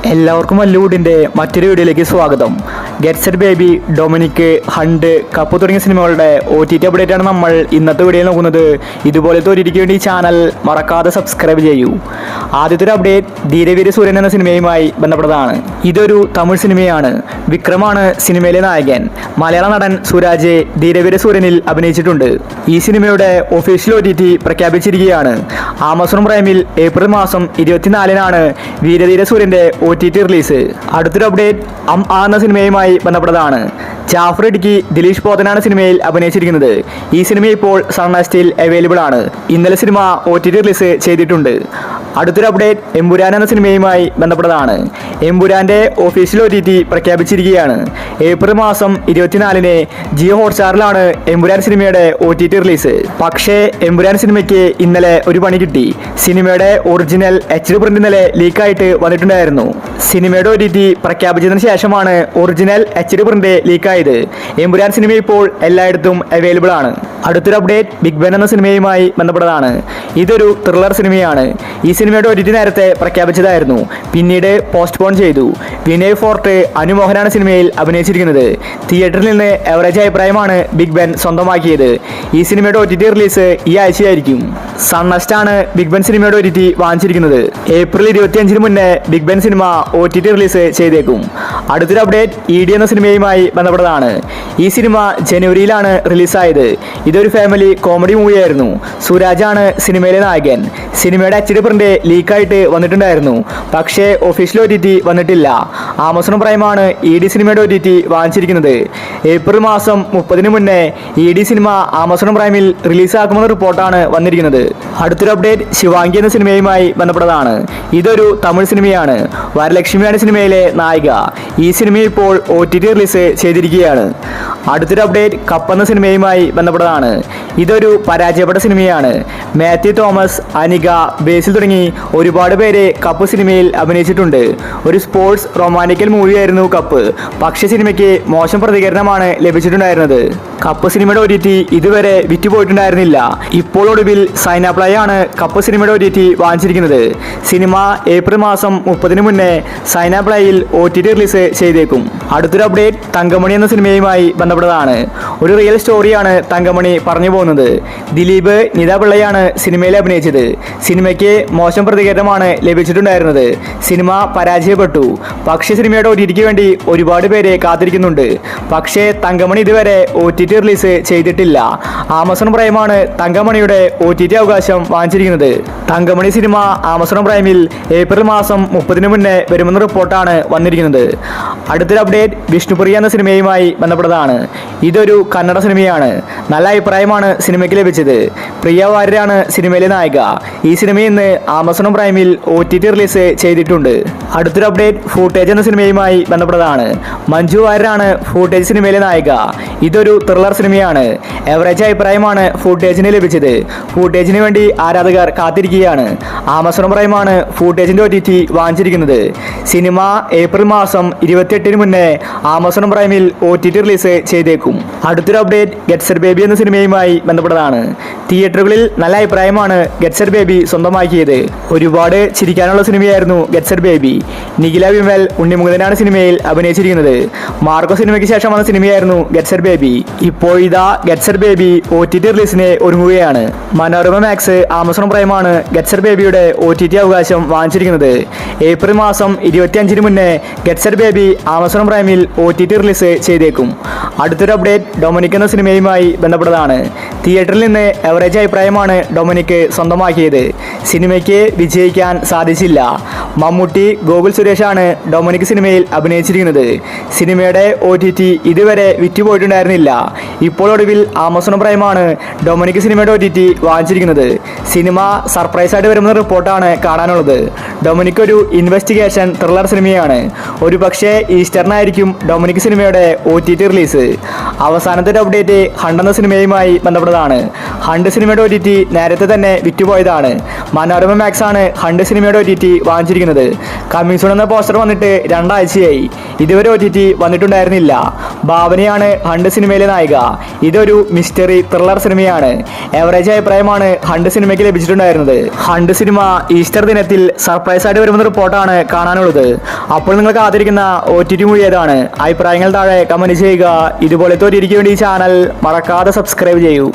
എല്ലാവർക്കും ഹോളിവുഡിൻ്റെ മറ്റൊരു വീഡിയോയിലേക്ക് സ്വാഗതം. Get set baby, Dominic, hunt, cup തുടങ്ങിയ സിനിമകളുടെ OTT അപ്ഡേറ്റ് ആണ് നമ്മൾ ഇന്നത്തെ വീഡിയോയിൽ നോക്കുന്നത്. ഇതുപോലത്തെ OTTക്ക് വേണ്ടി ഈ ചാനൽ മറക്കാതെ സബ്സ്ക്രൈബ് ചെയ്യൂ. ആദ്യത്തെ ഒരു അപ്ഡേറ്റ് ധീരവീര സൂര്യൻ എന്ന സിനിമയുമായി ബന്ധപ്പെട്ടതാണ്. ഇതൊരു തമിഴ് സിനിമയാണ്. വിക്രമാണ് സിനിമയിലെ നായകൻ. മലയാള നടൻ സുരാജ് ധീരവീര സൂര്യനിൽ അഭിനയിച്ചിട്ടുണ്ട്. ഈ സിനിമയുടെ ഒഫീഷ്യൽ OTT പ്രഖ്യാപിച്ചിരിക്കുകയാണ്. ആമസോൺ പ്രൈമിൽ ഏപ്രിൽ മാസം 24-നാണ് വീരധീര സൂര്യന്റെ OTT റിലീസ്. അടുത്തൊരു അപ്ഡേറ്റ് എന്ന സിനിമയുമായി ബന്ധപ്പെട്ടതാണ്. ജാഫർ ഇടുക്കി, ദിലീഷ് പോത്തനാണ് സിനിമയിൽ അഭിനയിച്ചിരിക്കുന്നത്. ഈ സിനിമ ഇപ്പോൾ സൺ നെക്സ്റ്റിൽ അവൈലബിൾ ആണ്. ഇന്നലെ സിനിമ OTT റിലീസ് ചെയ്തിട്ടുണ്ട്. അടുത്തൊരു അപ്ഡേറ്റ് എമ്പുരാൻ എന്ന സിനിമയുമായി ബന്ധപ്പെട്ടതാണ്. എമ്പുരാന്റെ ഒഫീഷ്യൽ OTT പ്രഖ്യാപിച്ചിരിക്കുകയാണ്. ഏപ്രിൽ മാസം 24-ന് ജിയോ ഹോട്ട്സ്റ്റാറിലാണ് എമ്പുരാൻ സിനിമയുടെ OTT റിലീസ്. പക്ഷേ എമ്പുരാൻ സിനിമയ്ക്ക് ഇന്നലെ ഒരു പണി കിട്ടി. സിനിമയുടെ ഒറിജിനൽ HD പ്രിന്റ് ഇന്നലെ ലീക്കായിട്ട് വന്നിട്ടുണ്ടായിരുന്നു. സിനിമയുടെ OTT പ്രഖ്യാപിച്ചതിന് ശേഷമാണ് ഒറിജിനൽ HD പ്രിന്റ് ലീക്കായത്. എമ്പുരാൻ സിനിമ ഇപ്പോൾ എല്ലായിടത്തും അവൈലബിൾ ആണ്. അടുത്തൊരു അപ്ഡേറ്റ് ബിഗ് ബെൻ എന്ന സിനിമയുമായി ബന്ധപ്പെട്ടതാണ്. ഇതൊരു ത്രില്ലർ സിനിമയാണ്. ഈ സിനിമയുടെ OTT നേരത്തെ പ്രഖ്യാപിച്ചതായിരുന്നു, പിന്നീട് പോസ്റ്റ്പോൺ ചെയ്തു. വിനയ് ഫോർട്ട്, അനുമോഹനാണ് സിനിമയിൽ അഭിനയിച്ചിരിക്കുന്നത്. തിയേറ്ററിൽ നിന്ന് എവറേജ് അഭിപ്രായമാണ് ബിഗ് ബെൻ സ്വന്തമാക്കിയത്. ഈ സിനിമയുടെ OTT റിലീസ് ഈ ആഴ്ചയായിരിക്കും. സൺ നെക്സ്റ്റ് ആണ് ബിഗ് ബെൻ സിനിമയുടെ OTT വാങ്ങിച്ചിരിക്കുന്നത്. ഏപ്രിൽ 25-ന് മുന്നേ ബിഗ് ബെൻ സിനിമ OTT റിലീസ് ചെയ്തേക്കും. അടുത്തൊരു അപ്ഡേറ്റ് ED എന്ന സിനിമയുമായി ബന്ധപ്പെട്ടതാണ്. ഈ സിനിമ ജനുവരിയിലാണ് റിലീസായത്. ഇതൊരു ഫാമിലി കോമഡി മൂവിയായിരുന്നു. സുരാജാണ് സിനിമയിലെ നായകൻ. സിനിമയുടെ HD പ്രിന്റ് ലീക്കായിട്ട് വന്നിട്ടുണ്ടായിരുന്നു, പക്ഷേ ഒഫീഷ്യൽ OTT വന്നിട്ടില്ല. ആമസോൺ പ്രൈമാണ് ED സിനിമയുടെ OTT വാങ്ങിച്ചിരിക്കുന്നത്. ഏപ്രിൽ മാസം 30-ന് മുന്നേ ED സിനിമ ആമസോൺ പ്രൈമിൽ റിലീസാക്കുമെന്ന റിപ്പോർട്ടാണ് വന്നിരിക്കുന്നത്. അടുത്തൊരു അപ്ഡേറ്റ് ശിവാംഗി എന്ന സിനിമയുമായി ബന്ധപ്പെട്ടതാണ്. ഇതൊരു തമിഴ് സിനിമയാണ്. വരലക്ഷ്മിയാണ് സിനിമയിലെ നായിക. ഈ സിനിമ ഇപ്പോൾ OTT റിലീസ് ചെയ്തിരിക്കുകയാണ്. അടുത്തൊരു അപ്ഡേറ്റ് കപ്പ് എന്ന സിനിമയുമായി ബന്ധപ്പെട്ടതാണ്. ഇതൊരു പരാജയപ്പെട്ട സിനിമയാണ്. മാത്യു തോമസ്, അനിക, ബേസിൽ തുടങ്ങി ഒരുപാട് പേര് കപ്പ് സിനിമയിൽ അഭിനയിച്ചിട്ടുണ്ട്. ഒരു സ്പോർട്സ് റൊമാൻറ്റിക്കൽ മൂവിയായിരുന്നു കപ്പ്. പക്ഷേ സിനിമയ്ക്ക് മോശം പ്രതികരണമാണ് ലഭിച്ചിട്ടുണ്ടായിരുന്നത്. കപ്പ് സിനിമയുടെ OTT ഇതുവരെ വിറ്റുപോയിട്ടുണ്ടായിരുന്നില്ല. ഇപ്പോൾ ഒടുവിൽ സൈനാപ്ലൈ ആണ് കപ്പ് സിനിമയുടെ OTT വാങ്ങിച്ചിരിക്കുന്നത്. സിനിമ ഏപ്രിൽ മാസം 30-ന് മുന്നേ സൈനാപ്ലൈയിൽ OTT റിലീസ് ചെയ്തേക്കും. അടുത്തൊരു അപ്ഡേറ്റ് തങ്കമണി എന്ന സിനിമയുമായി ബന്ധപ്പെട്ടതാണ്. ഒരു റിയൽ സ്റ്റോറിയാണ് തങ്കമണി പറഞ്ഞു പോകുന്നത്. ദിലീപ്, നിത പിള്ളയാണ് സിനിമയിൽ അഭിനയിച്ചത്. സിനിമയ്ക്ക് മോശം പ്രതികരണമാണ് ലഭിച്ചിട്ടുണ്ടായിരുന്നത്. സിനിമ പരാജയപ്പെട്ടു. പക്ഷേ സിനിമയുടെ OTTക്ക് വേണ്ടി ഒരുപാട് പേര് കാത്തിരിക്കുന്നുണ്ട്. പക്ഷേ തങ്കമണി ഇതുവരെ OTT റിലീസ് ചെയ്തിട്ടില്ല. ആമസോൺ പ്രൈമാണ് തങ്കമണിയുടെ OTT അവകാശം വാങ്ങിച്ചിരിക്കുന്നത്. തങ്കമണി സിനിമ ആമസോൺ പ്രൈമിൽ ഏപ്രിൽ മാസം 30-ന് മുന്നേ വരുമെന്ന റിപ്പോർട്ടാണ് വന്നിരിക്കുന്നത്. അടുത്തൊരു അപ്ഡേറ്റ് വിഷ്ണുപ്രിയ എന്ന സിനിമയുമായി ബന്ധപ്പെട്ടതാണ്. ഇതൊരു കന്നഡ സിനിമയാണ്. നല്ല അഭിപ്രായമാണ് സിനിമയ്ക്ക് ലഭിച്ചത്. പ്രിയ വാര്യരാണ് സിനിമയിലെ നായിക. ഈ സിനിമ ഇന്ന് ആമസോൺ പ്രൈമിൽ OTT റിലീസ് ചെയ്തിട്ടുണ്ട്. അടുത്തൊരു അപ്ഡേറ്റ് ഫൂട്ടേജ് എന്ന സിനിമയുമായി ബന്ധപ്പെട്ടതാണ്. മഞ്ജു വാര്യരാണ് ഫൂട്ടേജ് സിനിമയിലെ നായിക. ഇതൊരു ത്രില്ലർ സിനിമയാണ്. എവറേജ് അഭിപ്രായമാണ് ഫൂട്ടേജിന് ലഭിച്ചത്. ഫൂട്ടേജിന് വേണ്ടി ആരാധകർ കാത്തിരിക്കുകയാണ്. ആമസോൺ പ്രൈമാണ് ഫൂട്ടേജിന്റെ OTT വാങ്ങിച്ചിരിക്കുന്നത്. സിനിമ ഏപ്രിൽ മാസം 28-ന് മുന്നേ ആമസോൺ പ്രൈമിൽ OTT റിലീസ് ചെയ്തേക്കും. അടുത്തൊരു അപ്ഡേറ്റ് ഗെറ്റ് സെറ്റ് ബേബി എന്ന സിനിമയുമായി ബന്ധപ്പെട്ടതാണ്. തിയേറ്ററുകളിൽ നല്ല അഭിപ്രായമാണ് ഗെറ്റ് സെറ്റ് ബേബി സ്വന്തമാക്കിയത്. ഒരുപാട് ചിരിക്കാനുള്ള സിനിമയായിരുന്നു get set baby. Nikhila Vimal, ഉണ്ണിമുകുന്ദനാണ് സിനിമയിൽ അഭിനയിച്ചിരിക്കുന്നത്. മാർക്കോ സിനിമയ്ക്ക് ശേഷം വന്ന സിനിമയായിരുന്നു ഗെറ്റ് സെറ്റ് ബേബി. ഇപ്പോൾ ഇതാ ഗെറ്റ് സെറ്റ് ബേബി OTT റിലീസിന് ഒരുങ്ങുകയാണ്. മനോരമ മാക്സ്, ആമസോൺ പ്രൈമാണ് ഗെറ്റ് സെറ്റ് ബേബിയുടെ OTT അവകാശം വാങ്ങിച്ചിരിക്കുന്നത്. ഏപ്രിൽ മാസം 25-ന് മുന്നേ ഗെറ്റ് സെറ്റ് ബേബി ആമസോൺ പ്രൈമിൽ OTT റിലീസ് ചെയ്തേക്കും. അടുത്തൊരു അപ്ഡേറ്റ് ഡൊമിനിക് എന്ന സിനിമയുമായി ബന്ധപ്പെട്ടതാണ്. തിയേറ്ററിൽ നിന്ന് എവറേജ് അഭിപ്രായമാണ് ഡൊമിനിക് സ്വന്തമാക്കിയത്. സിനിമയ്ക്ക് വിജയിക്കാൻ സാധിച്ചില്ല. മമ്മൂട്ടി, ഗോകുൽ സുരേഷാണ് ഡൊമിനിക് സിനിമയിൽ അഭിനയിച്ചിരിക്കുന്നത്. സിനിമയുടെ OTT ഇതുവരെ വിറ്റുപോയിട്ടുണ്ടായിരുന്നില്ല. ഇപ്പോൾ ഒടുവിൽ ആമസോൺ പ്രൈമാണ് ഡൊമിനിക് സിനിമയുടെ OTT വാങ്ങിച്ചിരിക്കുന്നത്. സിനിമ സർപ്രൈസ് ആയിട്ട് വരുന്ന റിപ്പോർട്ടാണ് കാണാനുള്ളത്. ഡൊമിനിക് ഒരു ഇൻവെസ്റ്റിഗേഷൻ ത്രില്ലർ സിനിമയാണ്. ഒരു പക്ഷേ ഈസ്റ്ററിനായിരിക്കും ഡൊമിനിക് സിനിമയുടെ OTT റിലീസ്. അവസാനത്തെ ഒരു അപ്ഡേറ്റ് ഹണ്ട് എന്ന സിനിമയുമായി ബന്ധപ്പെട്ടതാണ്. ഹണ്ട് സിനിമയുടെ OTT നേരത്തെ തന്നെ വിറ്റുപോയതാണ്. മനോരമ മാക്സ് ആണ് ഹണ്ട് സിനിമയുടെ OTT വാങ്ങിച്ചിരിക്കുന്നത്. കമ്മിങ് സൂൺ എന്ന പോസ്റ്റർ വന്നിട്ട് 2 ആഴ്ചയായി. ഇതുവരെ OTT വന്നിട്ടുണ്ടായിരുന്നില്ല. ഭാവനയാണ് ഹണ്ട് സിനിമയിലെ നായിക. ഇതൊരു മിസ്റ്ററി ത്രില്ലർ സിനിമയാണ്. എവറേജ് അഭിപ്രായമാണ് ഹണ്ട് സിനിമയ്ക്ക് ലഭിച്ചിട്ടുണ്ടായിരുന്നത്. ഹണ്ട് സിനിമ ഈസ്റ്റർ ദിനത്തിൽ സർപ്രൈസ് ആയിട്ട് വരുന്ന റിപ്പോർട്ടാണ് കാണാനുള്ളത്. അപ്പോൾ നിങ്ങൾ കാത്തിരിക്കുന്ന OTT മൂവി ഏതാണ്? അഭിപ്രായങ്ങൾ താഴെ കമന്റ് ചെയ്യുക. ഇതുപോലത്തെ OTTക്ക് വേണ്ടി ഈ ചാനൽ മറക്കാതെ സബ്സ്ക്രൈബ് ചെയ്യൂ.